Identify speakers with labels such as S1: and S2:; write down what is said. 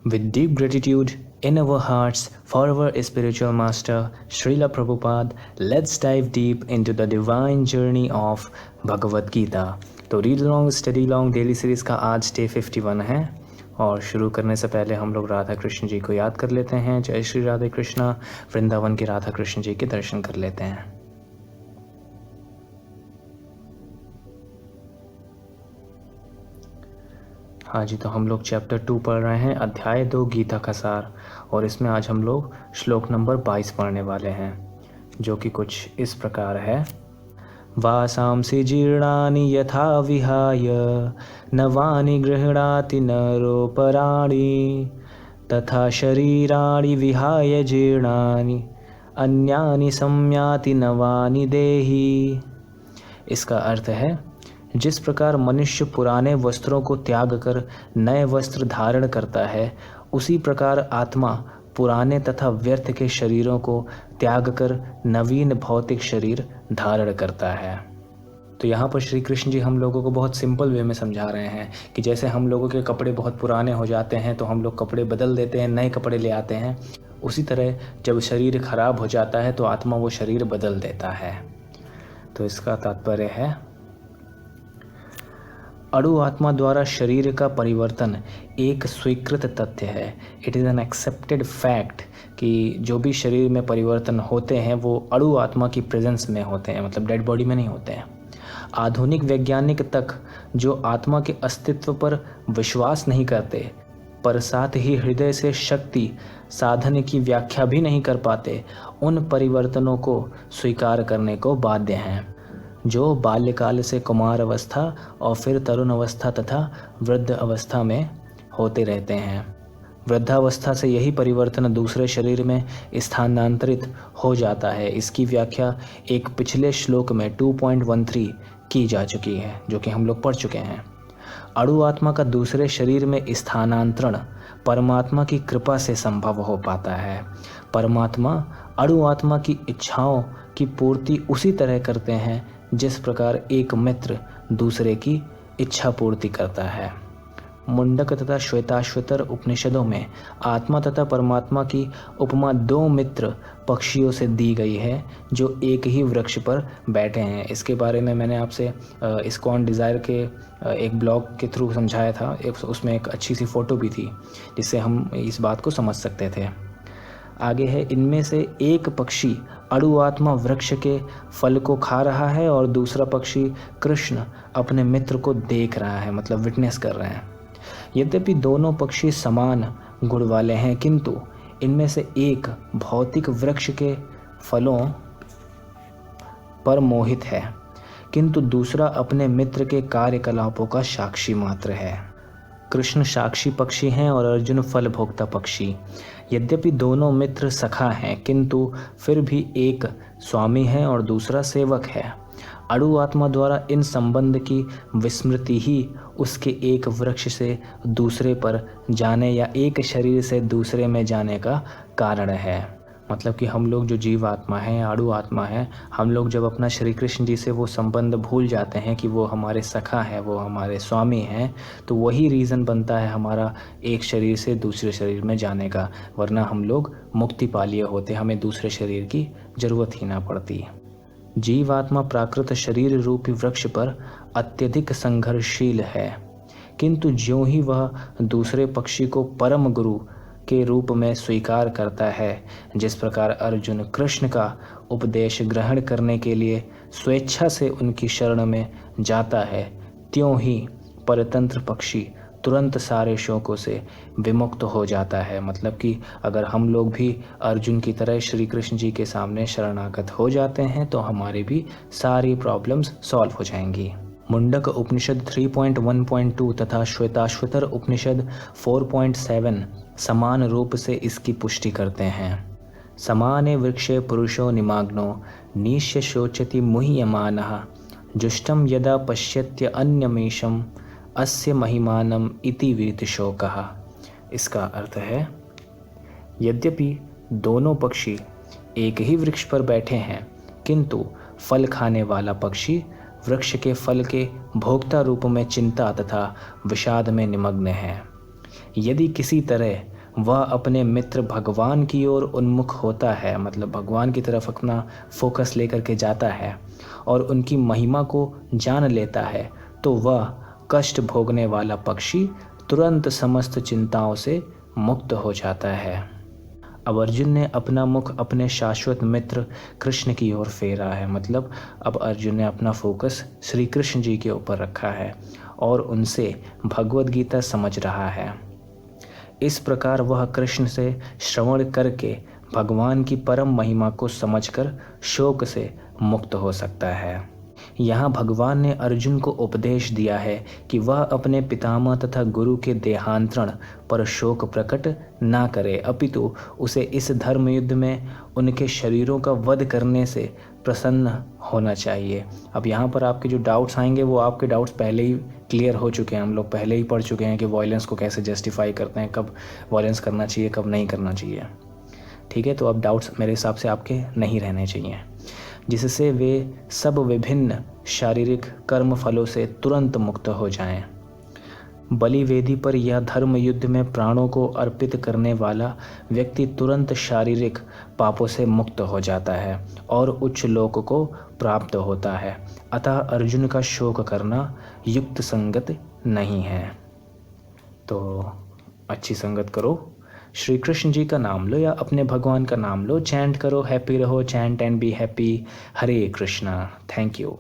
S1: With deep gratitude in our hearts for our spiritual master, Srila Prabhupada, let's dive deep into the divine journey of Bhagavad Gita. तो read long study long daily series का आज day 51 है और शुरू करने से पहले हम लोग राधा कृष्ण जी को याद कर लेते हैं। जय श्री राधे कृष्णा। वृंदावन के राधा कृष्ण जी के दर्शन कर लेते हैं। हाँ जी, तो हम लोग चैप्टर 2 पढ़ रहे हैं, अध्याय 2 गीता का सार, और इसमें आज हम लोग श्लोक नंबर 22 पढ़ने वाले हैं, जो कि कुछ इस प्रकार है। वासांसि जीर्णानि यथा विहाय नवानि गृह्णाति नरोपराणि तथा शरीराणि विहाय जीर्णानि अन्यानि संयाति नवानि देहि। इसका अर्थ है, जिस प्रकार मनुष्य पुराने वस्त्रों को त्याग कर नए वस्त्र धारण करता है, उसी प्रकार आत्मा पुराने तथा व्यर्थ के शरीरों को त्याग कर नवीन भौतिक शरीर धारण करता है। तो यहाँ पर श्री कृष्ण जी हम लोगों को बहुत सिंपल वे में समझा रहे हैं कि जैसे हम लोगों के कपड़े बहुत पुराने हो जाते हैं तो हम लोग कपड़े बदल देते हैं, नए कपड़े ले आते हैं, उसी तरह जब शरीर खराब हो जाता है तो आत्मा वो शरीर बदल देता है। तो इसका तात्पर्य है, अणु आत्मा द्वारा शरीर का परिवर्तन एक स्वीकृत तथ्य है। It is an accepted fact कि जो भी शरीर में परिवर्तन होते हैं वो अणु आत्मा की प्रेजेंस में होते हैं, मतलब डेड बॉडी में नहीं होते हैं। आधुनिक वैज्ञानिक तक जो आत्मा के अस्तित्व पर विश्वास नहीं करते, पर साथ ही हृदय से शक्ति साधन की व्याख्या भी नहीं कर पाते, उन परिवर्तनों को स्वीकार करने को बाध्य हैं जो बाल्यकाल से कुमार अवस्था और फिर तरुण अवस्था तथा वृद्ध अवस्था में होते रहते हैं। वृद्धावस्था से यही परिवर्तन दूसरे शरीर में स्थानांतरित हो जाता है। इसकी व्याख्या एक पिछले श्लोक में 2.13 की जा चुकी है, जो कि हम लोग पढ़ चुके हैं। अणु आत्मा का दूसरे शरीर में स्थानांतरण परमात्मा की कृपा से संभव हो पाता है। परमात्मा अणु आत्मा की इच्छाओं की पूर्ति उसी तरह करते हैं जिस प्रकार एक मित्र दूसरे की इच्छा पूर्ति करता है। मुंडक तथा श्वेताश्वतर उपनिषदों में आत्मा तथा परमात्मा की उपमा दो मित्र पक्षियों से दी गई है जो एक ही वृक्ष पर बैठे हैं। इसके बारे में मैंने आपसे इस्कॉन डिज़ायर के एक ब्लॉग के थ्रू समझाया था। उसमें एक अच्छी सी फ़ोटो भी थी जिससे हम इस बात को समझ सकते थे। आगे है, इनमें से एक पक्षी अणु आत्मा वृक्ष के फल को खा रहा है और दूसरा पक्षी कृष्ण अपने मित्र को देख रहा है, मतलब विटनेस कर रहे हैं। यद्यपि दोनों पक्षी समान गुण वाले हैं, किंतु इनमें से एक भौतिक वृक्ष के फलों पर मोहित है, किंतु दूसरा अपने मित्र के कार्यकलापों का साक्षी मात्र है। कृष्ण साक्षी पक्षी हैं और अर्जुन फल भोक्ता पक्षी। यद्यपि दोनों मित्र सखा हैं, किंतु फिर भी एक स्वामी है और दूसरा सेवक है। अणु आत्मा द्वारा इन संबंध की विस्मृति ही उसके एक वृक्ष से दूसरे पर जाने या एक शरीर से दूसरे में जाने का कारण है। मतलब कि हम लोग जो जीव आत्मा है, अणु आत्मा है, हम लोग जब अपना श्री कृष्ण जी से वो संबंध भूल जाते हैं कि वो हमारे सखा हैं, वो हमारे स्वामी हैं, तो वही रीज़न बनता है हमारा एक शरीर से दूसरे शरीर में जाने का। वरना हम लोग मुक्ति पा लिए होते, हमें दूसरे शरीर की ज़रूरत ही ना पड़ती। जीवात्मा प्राकृत शरीर रूपी वृक्ष पर अत्यधिक संघर्षशील है, किंतु ज्यों ही वह दूसरे पक्षी को परम गुरु के रूप में स्वीकार करता है, जिस प्रकार अर्जुन कृष्ण का उपदेश ग्रहण करने के लिए स्वेच्छा से उनकी शरण में जाता है, त्यों ही परतंत्र पक्षी तुरंत सारे शोकों से विमुक्त हो जाता है। मतलब कि अगर हम लोग भी अर्जुन की तरह श्री कृष्ण जी के सामने शरणागत हो जाते हैं तो हमारी भी सारी प्रॉब्लम्स सॉल्व हो जाएंगी। मुंडक उपनिषद 3.1.2 तथा श्वेताश्वतर उपनिषद 4.7 समान रूप से इसकी पुष्टि करते हैं। समाने वृक्षे पुरुषो निमाग्नो नीश्य शोचति मुह्यमानः जुष्टम यदा पश्यत्य अन्यमेषम अस्य महिमानम इति वीत शोकः। इसका अर्थ है, यद्यपि दोनों पक्षी एक ही वृक्ष पर बैठे हैं, किंतु फल खाने वाला पक्षी वृक्ष के फल के भोक्ता रूप में चिंता तथा विषाद में निमग्न है। यदि किसी तरह वह अपने मित्र भगवान की ओर उन्मुख होता है, मतलब भगवान की तरफ अपना फोकस लेकर के जाता है और उनकी महिमा को जान लेता है, तो वह कष्ट भोगने वाला पक्षी तुरंत समस्त चिंताओं से मुक्त हो जाता है। अब अर्जुन ने अपना मुख अपने शाश्वत मित्र कृष्ण की ओर फेरा है, मतलब अब अर्जुन ने अपना फोकस श्री कृष्ण जी के ऊपर रखा है और उनसे भगवद गीता समझ रहा है। इस प्रकार वह कृष्ण से श्रवण करके भगवान की परम महिमा को समझकर शोक से मुक्त हो सकता है। यहाँ भगवान ने अर्जुन को उपदेश दिया है कि वह अपने पितामह तथा गुरु के देहांतरण पर शोक प्रकट ना करे, अपितु उसे इस धर्म युद्ध में उनके शरीरों का वध करने से प्रसन्न होना चाहिए। अब यहाँ पर आपके जो डाउट्स आएंगे वो आपके डाउट्स पहले ही क्लियर हो चुके हैं, हम लोग पहले ही पढ़ चुके हैं कि वॉयलेंस को कैसे जस्टिफाई करते हैं, कब वॉयलेंस करना चाहिए कब नहीं करना चाहिए। ठीक है, तो अब डाउट्स मेरे हिसाब से आपके नहीं रहने चाहिए, जिससे वे सब विभिन्न शारीरिक कर्म फलों से तुरंत मुक्त हो जाएं। बलि वेदी पर यह धर्म युद्ध में प्राणों को अर्पित करने वाला व्यक्ति तुरंत शारीरिक पापों से मुक्त हो जाता है और उच्च लोक को प्राप्त होता है। अतः अर्जुन का शोक करना युक्त संगत नहीं है। तो अच्छी संगत करो, श्री कृष्ण जी का नाम लो या अपने भगवान का नाम लो, चैंट करो, हैप्पी रहो, chant and be happy. Hare Krishna. Thank you.